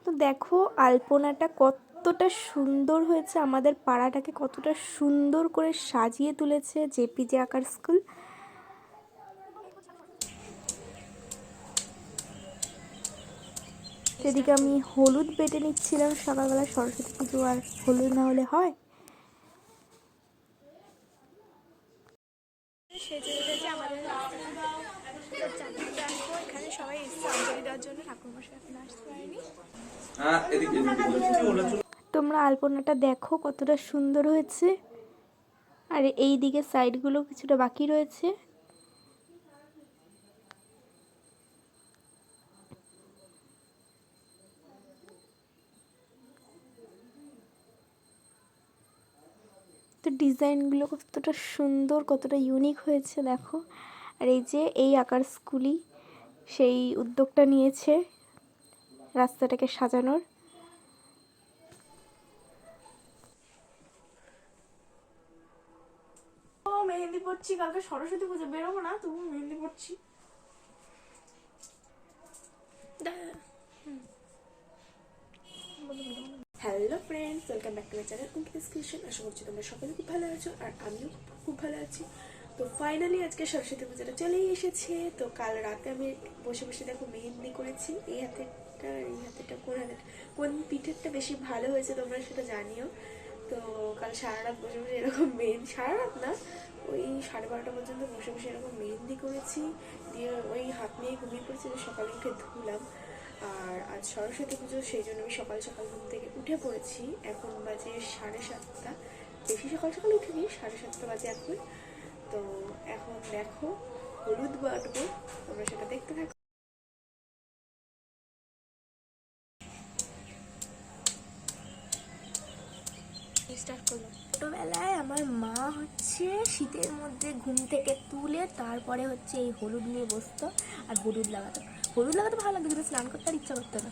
তো দেখো আলপনাটা কতটা সুন্দর হয়েছে, আমাদের পাড়াটাকে কতটা সুন্দর করে সাজিয়ে তুলেছে জেপিজে আঁকার স্কুল। সেদিকে আমি হলুদ বেটে নিচ্ছিলাম সকালবেলা, সরস্বতী পুজো আর হলুদ না হলে হয়। সেজে উঠেছে আমাদের এখানে সবাই এসছে অঞ্জলি দেওয়ার জন্য, ঠাকুরমশাই এখন আসতে পারেনি। তোমরা আলপনাটা দেখো কতটা সুন্দর হয়েছে, আর এই দিকে সাইডগুলো কিছুটা বাকি রয়েছে। তো ডিজাইনগুলো কতটা সুন্দর, কতটা ইউনিক হয়েছে দেখো। আর এই যে এই আঁকার স্কুলই সেই উদ্যোগটা নিয়েছে রাস্তাটাকে সাজানোর। মেহেন্দি পড়ছি, কালকে সরস্বতী পুজো, বেরোবো না তবু মেহেন্দি পড়ছি। Hello friends, welcome back to my channel Ankita's creation. আশা করছি তোমরা সকলে খুব ভালো আছো আর আমিও খুব ভালো আছি। তো ফাইনালি আজকে সরস্বতী পুজোটা চলেই এসেছে। তো কাল রাতে আমি বসে বসে দেখো মেহেন্দি করেছি। এই হাতেরটা এই হাতেরটা কোন পিঠেরটা বেশি ভালো হয়েছে তোমরা সেটা জানিও। তো কাল সারা রাত বসে বসে এরকম মেহেন্দি, সারা রাত না ওই 12:30 পর্যন্ত বসে বসে এরকম মেহেন্দি করেছি, দিয়ে ওই হাত নিয়ে ঘুমিয়ে পড়েছি, সকালে উঠে ধুলাম। আর আজ সরস্বতী পুজো, সেই জন্য আমি সকাল সকাল ঘুম থেকে উঠে পড়েছি। এখন বাজে 7:30, বেশি সকাল সকাল উঠিনি, 7:30 বাজে এখন। তো এখন দেখো হলুদ বাটবো, তোমরা সেটা দেখতে থাকো। স্টার্ট করলাম। ছোটোবেলায় আমার মা হচ্ছে শীতের মধ্যে ঘুম থেকে তুলে তারপরে হচ্ছে এই হলুদ নিয়ে বসতো আর হলুদ লাগাতো। হলুদ লাগাতে ভালো লাগতো, কিন্তু স্নান করতে আর ইচ্ছা করতো না।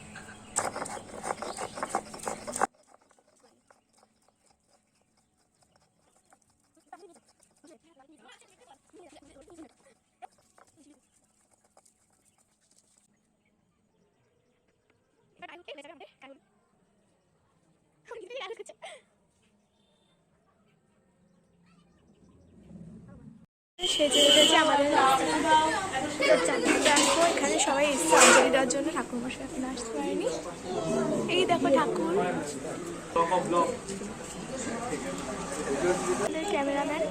সেজে উঠেছে আমাদের দেখো এখানে সবাই এসছে অঞ্জলি দেওয়ার জন্য, ঠাকুরমশাই এখন আসতে পারেনি। এই দেখো ঠাকুর, ক্যামেরাম্যান।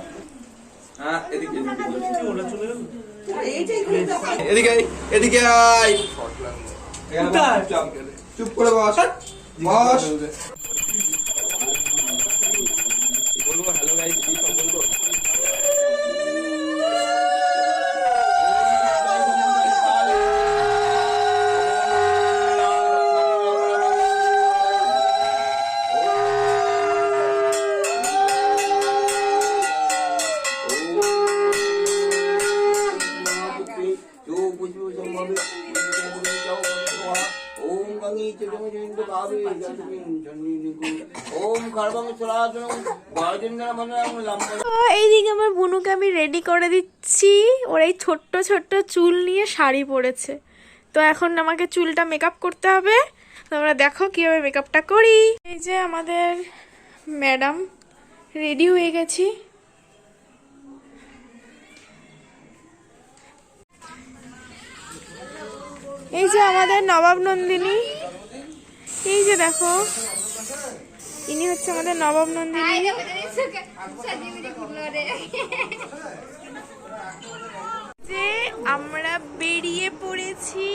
এদিকে আয়, চুপ করে বস বস। বলবো হ্যালো গাইস, কি সব বলবো। এইদিকে আমার বুনুকে আমি রেডি করে দিচ্ছি। ওর এই ছোট্ট ছোট্ট চুল নিয়ে শাড়ি পরেছে, তো এখন আমাকে চুলটা মেকআপ করতে হবে। তোমরা দেখো কিভাবে মেকআপটা করি। এই যে আমাদের ম্যাডাম রেডি হয়ে গেছি। এই যে আমাদের নবাব নন্দিনী, এই যে দেখো ইনি হচ্ছে আমাদের নবাব নন্দিনী। যে আমরা বেরিয়ে পড়েছি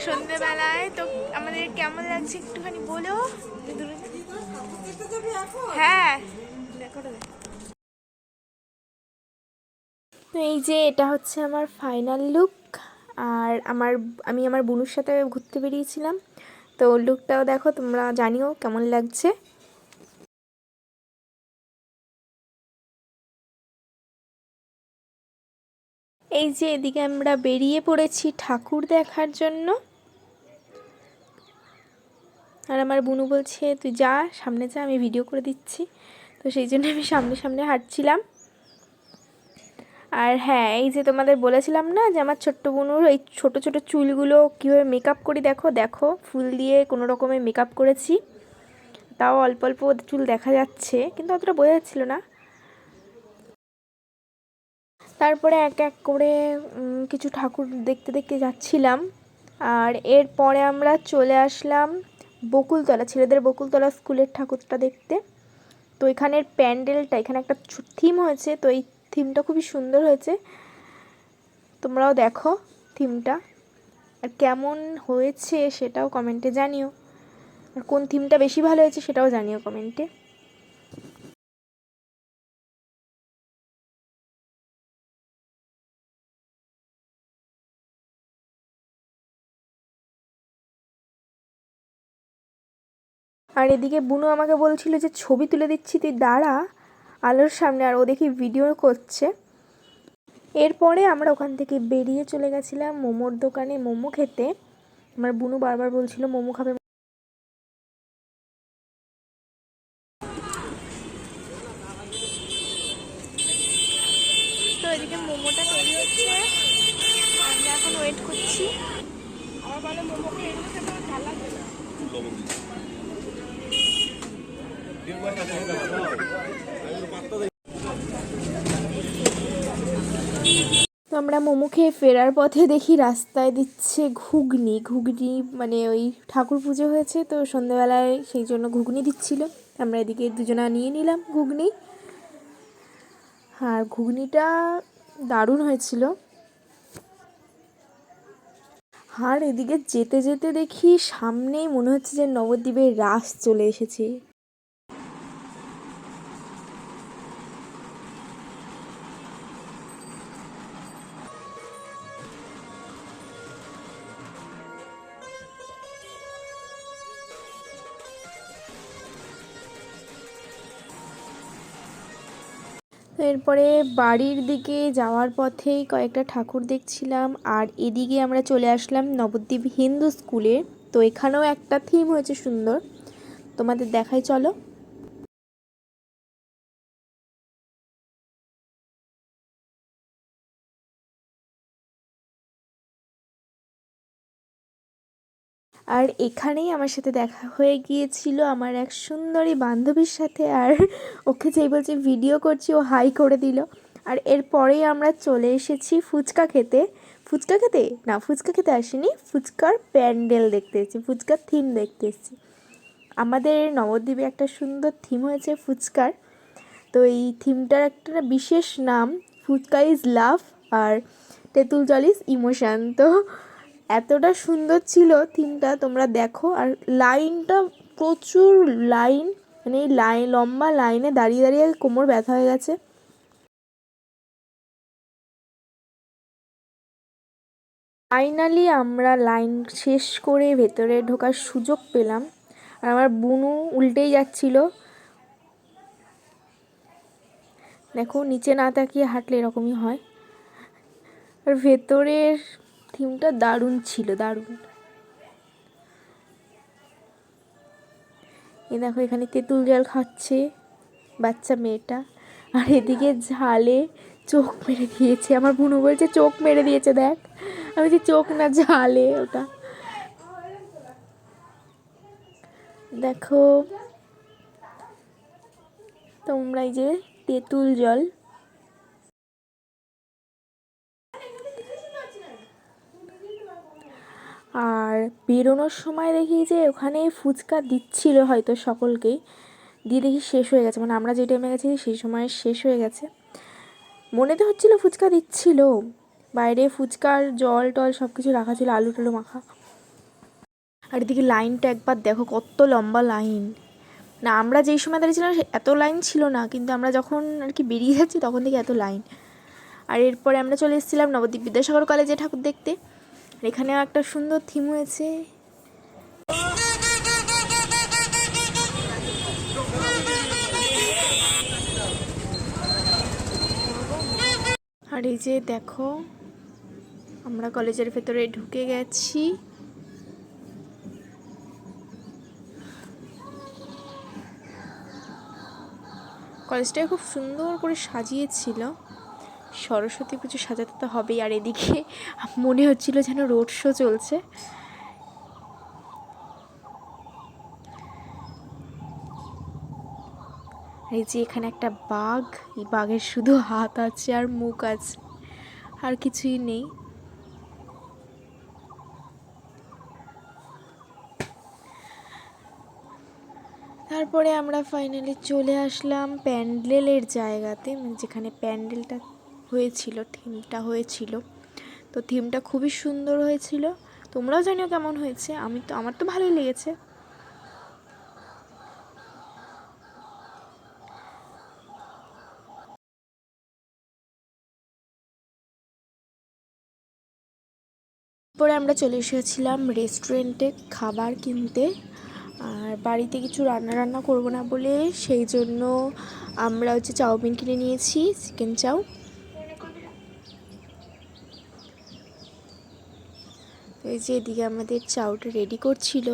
সন্ধ্যেবেলায়। তো আমাদের কেমন লাগছে একটুখানি বলো। হ্যাঁ দেখো। তো এই যে এটা হচ্ছে আমার ফাইনাল লুক। আর আমি আমার বোনের সাথে ঘুরতে বেরিয়েছিলাম, তো লুকটাও দেখো, তোমরা জানিও কেমন লাগছে। এই যে এদিকে আমরা বেরিয়ে পড়েছি ঠাকুর দেখার জন্য। আর আমার বুনু বলছে তুই যা সামনে যা, আমি ভিডিও করে দিচ্ছি। তো সেই জন্য আমি সামনে সামনে হাঁটছিলাম। আর হ্যাঁ, এই যে তোমাদের বলেছিলাম না যে আমার ছোট্ট বোনুর এই ছোট ছোট চুলগুলো কীভাবে মেকআপ করি, দেখো দেখো ফুল দিয়ে কোনো রকমের মেকআপ করেছি। তাও অল্প অল্প চুল দেখা যাচ্ছে, কিন্তু অতটা বোঝা যাচ্ছিল না। তারপরে এক এক করে কিছু ঠাকুর দেখতে দেখতে যাচ্ছিলাম। আর এরপরে আমরা চলে আসলাম বকুলতলা, ছেলেদের বকুলতলা স্কুলের ঠাকুরটা দেখতে। তো এখানের প্যান্ডেলটা, এখানে একটা থিম হয়েছে, তো এই থিমটা খুবই সুন্দর হয়েছে, তোমরাও দেখো থিমটা। আর কেমন হয়েছে সেটাও কমেন্টে জানিও, আর কোন থিমটা বেশি ভালো হয়েছে সেটাও জানিও কমেন্টে। আর এদিকে বুনু আমাকে বলছিল যে ছবি তুলে দিচ্ছি, তুই দাঁড়া আলোর সামনে, আর ও দেখি ভিডিও করছে। এরপরে আমরা ওখান থেকে বেরিয়ে চলে গেছিলাম মোমোর দোকানে মোমো খেতে। আমার বুনু বারবার বলছিল মোমো খাবে। তো এদিকে মোমোটা তৈরি হচ্ছে, আমি এখন ওয়েট করছি। আমার বলে মোমোকে এগুলো খেতে ভালো লাগবে না। তো আমরা মোমো খেয়ে ফেরার পথে দেখি রাস্তায় দিচ্ছে ঘুগনি। ঘুগনি মানে ওই ঠাকুর পুজো হয়েছে তো সন্ধেবেলায়, সেই জন্য ঘুগনি দিচ্ছিল। আমরা এদিকে দুজনা নিয়ে নিলাম ঘুগনি, আর ঘুগনিটা দারুণ হয়েছিল। আর এদিকে যেতে যেতে দেখি সামনেই মনে হচ্ছে যে নবদ্বীপের রাস চলে এসেছে। এরপরে বাড়ির দিকে যাওয়ার পথেই কয়েকটা ঠাকুর দেখছিলাম, আর এদিকে আমরা চলে আসলাম নবদ্বীপ হিন্দু স্কুলে। তো এখানেও একটা থিম হয়েছে সুন্দর, তোমাদের দেখাই চলো। আর এখানেই আমার সাথে দেখা হয়ে গিয়েছিল আমার এক সুন্দরী বান্ধবীর সাথে, আর ওকে যেই বলছে ভিডিও করছি ও হাই করে দিল। আর এরপরেই আমরা চলে এসেছি ফুচকা খেতে। ফুচকা খেতে না, ফুচকা খেতে আসিনি, ফুচকার প্যান্ডেল দেখতে এসেছি, ফুচকার থিম দেখতে এসেছি। আমাদের নবদ্বীপে একটা সুন্দর থিম হয়েছে ফুচকার। তো এই থিমটার একটা বিশেষ নাম, ফুচকা ইজ লাভ আর তেঁতুল জল ইজ ইমোশান। তো এতটা সুন্দর ছিল থিমটা, তোমরা দেখো। আর লাইনটা প্রচুর লাইন, মানে এই লাইন লম্বা লাইনে দাঁড়িয়ে দাঁড়িয়ে কোমর ব্যথা হয়ে গেছে। ফাইনালি আমরা লাইন শেষ করে ভেতরে ঢোকার সুযোগ পেলাম। আর আমার বুনু উল্টেই যাচ্ছিল, দেখো নিচে না তাকিয়ে হাঁটলে এরকমই হয়। আর ভেতরের থিমটা দারুণ ছিল, দারুণ। এ দেখো এখানে তেঁতুল জল খাচ্ছে বাচ্চা মেয়েটা, আর এদিকে ঝালে চোখ মেরে দিয়েছে। আমার বুনু বলছে চোখ মেরে দিয়েছে দেখ, আমি যে চোখ না ঝালে ওটা। দেখো তোমরা এই যে তেঁতুল জল। আর বেরোনোর সময় দেখি যে ওখানে ফুচকা দিচ্ছিল হয়তো সকলকেই, দিয়ে দেখি শেষ হয়ে গেছে, মানে আমরা যে টাইমে গেছি সেই সময় শেষ হয়ে গেছে। মনে তো হচ্ছিলো ফুচকা দিচ্ছিল, বাইরে ফুচকার জল টল সব কিছু রাখা ছিল, আলু টালু মাখা। আর এদিকে লাইনটা একবার দেখো কত লম্বা লাইন। না আমরা যেই সময় দাঁড়িয়েছিলাম এত লাইন ছিল না, কিন্তু আমরা যখন আর কি বেরিয়ে যাচ্ছি তখন থেকে এত লাইন। আর এরপরে আমরা চলে এসেছিলাম নবদ্বীপ বিদ্যাসাগর কলেজে ঠাকুর দেখতে। আর এখানেও একটা সুন্দর থিম হয়েছে। আর এই যে দেখো আমরা কলেজের ভেতরে ঢুকে গেছি। কলেজটা খুব সুন্দর করে সাজিয়েছিল, সরস্বতী পুজো সাজাতে তো হবেই। আর এদিকে মনে হচ্ছিল যেন রোড শো চলছে। এই যে এখানে একটা বাঘ, এই বাঘের শুধু হাত আছে আর মুখ আছে, আর কিছুই নেই। তারপরে আমরা ফাইনালি চলে আসলাম প্যান্ডেলের জায়গাতে, মানে যেখানে প্যান্ডেলটা হয়েছিল, থিমটা হয়েছিল। তো থিমটা খুবই সুন্দর হয়েছিল, তোমরাও জানিও কেমন হয়েছে। আমার তো ভালোই লেগেছে। পরে আমরা চলে এসেছিলাম রেস্টুরেন্টে খাবার কিনতে। আর বাড়িতে কিছু রান্না করব না বলে সেই জন্য আমরা হচ্ছে চাউমিন কিনে নিয়েছি, চিকেন চাউ। তো এই যে এদিকে আমাদের চাউটা রেডি করছিল।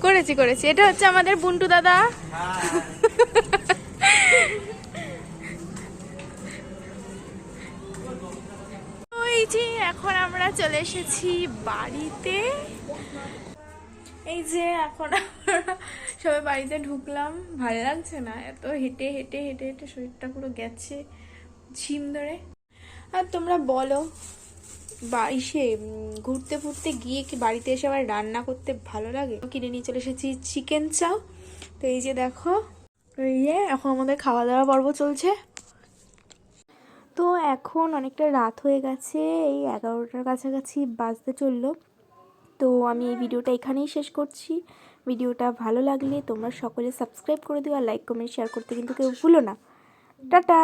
করেছি এটা হচ্ছে আমাদের বুন্টু দাদা। ওই যে এখন আমরা চলে এসেছি বাড়িতে। এই যে এখন সবাই বাড়িতে ঢুকলাম। ভালো লাগছে না, এত হেঁটে হেঁটে হেঁটে হেঁটে শরীরটা পুরো গেছে ঝিম ধরে। আর তোমরা বলো, এসে ঘুরতে ফুরতে গিয়ে কি বাড়িতে এসে আবার রান্না করতে ভালো লাগে? কিনে নিয়ে চলে এসেছি চিকেন চাউ। তো এই যে দেখো, এই যে এখন আমাদের খাওয়া দাওয়া পর্ব চলছে। তো এখন অনেকটা রাত হয়ে গেছে, এই 11টার কাছাকাছি বাজতে চললো। তো আমি এই ভিডিওটা এখানেই শেষ করছি। ভিডিওটা ভালো লাগলে তোমরা সকলে সাবস্ক্রাইব করে দিও, আর লাইক কমেন্ট শেয়ার করতে কিন্তু কেউ ভুলো না। টাটা।